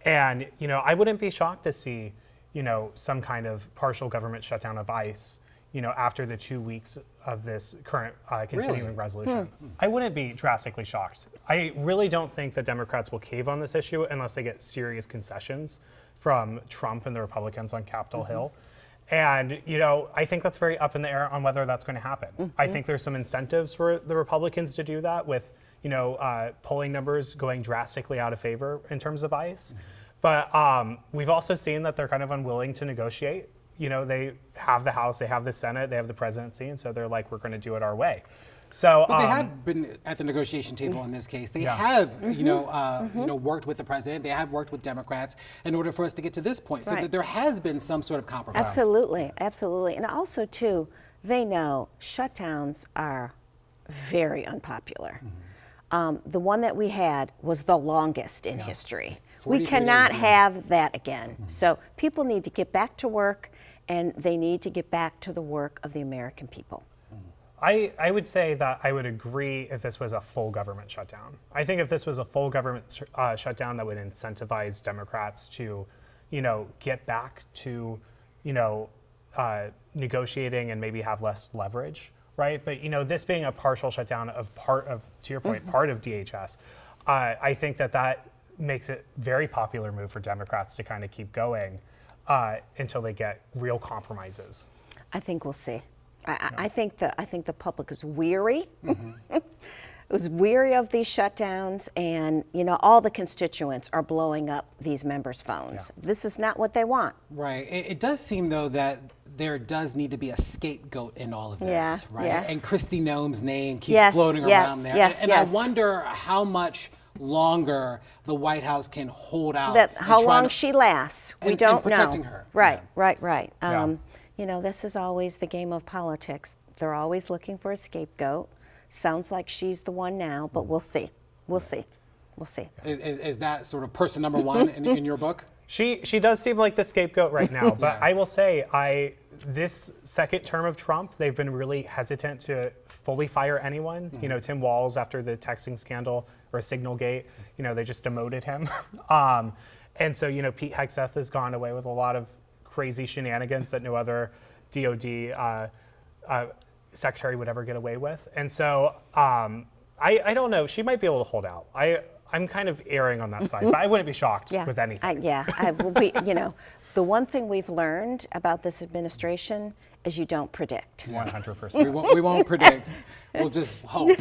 And, you know, I wouldn't be shocked to see, you know, some kind of partial government shutdown of ICE, you know, after the 2 weeks of this current continuing resolution. I wouldn't be drastically shocked. I really don't think that Democrats will cave on this issue unless they get serious concessions from Trump and the Republicans on Capitol Hill. And, you know, I think that's very up in the air on whether that's going to happen. I think there's some incentives for the Republicans to do that with, you know, polling numbers going drastically out of favor in terms of ICE. But we've also seen that they're kind of unwilling to negotiate. You know, they have the House, they have the Senate, they have the presidency, and so they're like, we're going to do it our way. So, but they have been at the negotiation table in this case. They have, you know, worked with the president. They have worked with Democrats in order for us to get to this point. So that there has been some sort of compromise. Absolutely, absolutely. And also, too, they know shutdowns are very unpopular. The one that we had was the longest in history. We cannot have that again. So people need to get back to work, and they need to get back to the work of the American people. I would say that I would agree if this was a full government shutdown. I think if this was a full government shutdown, that would incentivize Democrats to, you know, get back to, you know, negotiating and maybe have less leverage, right? But, you know, this being a partial shutdown of part of, to your point, part of DHS, I think that makes it a very popular move for Democrats to kind of keep going until they get real compromises. I think we'll see. I think the public is weary. It was weary of these shutdowns, and you know, all the constituents are blowing up these members' phones. This is not what they want. Right. It does seem though that there does need to be a scapegoat in all of this, right? And Kristi Noem's name keeps floating around there. And I wonder how much longer the White House can hold out. How long she lasts, we don't know. Protecting her. Right. You know, this is always the game of politics. They're always looking for a scapegoat. Sounds like she's the one now, but we'll see. We'll see. Is that sort of person number one in your book? She does seem like the scapegoat right now, but I will say, this second term of Trump, they've been really hesitant to fully fire anyone. You know, Tim Walz, after the texting scandal or Signalgate, you know, they just demoted him. And so, you know, Pete Hegseth has gone away with a lot of crazy shenanigans that no other DOD secretary would ever get away with. And so I don't know, she might be able to hold out. I'm kind of erring on that side, but I wouldn't be shocked with anything. I will be, you know, the one thing we've learned about this administration is you don't predict. 100%. We won't predict. We'll just hope.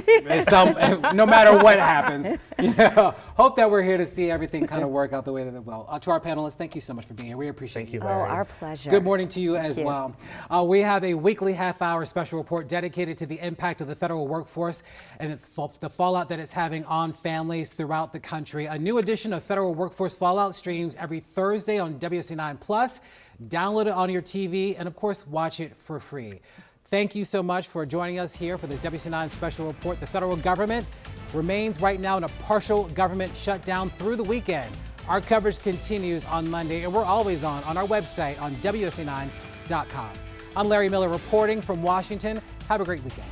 No matter what happens, Hope that we're here to see everything kind of work out the way that it will. To our panelists, thank you so much for being here. We appreciate you. Oh, our pleasure. Good morning to you as you. well. We have a weekly half-hour special report dedicated to the impact of the federal workforce and the fallout that it's having on families throughout the country. A new edition of Federal Workforce Fallout streams every Thursday on WUSA9 Plus. Download it on your TV and, of course, watch it for free. Thank you so much for joining us here for this WUSA9 special report. The federal government remains right now in a partial government shutdown through the weekend. Our coverage continues on Monday, and we're always on our website on WUSA9.com. I'm Larry Miller reporting from Washington. Have a great weekend.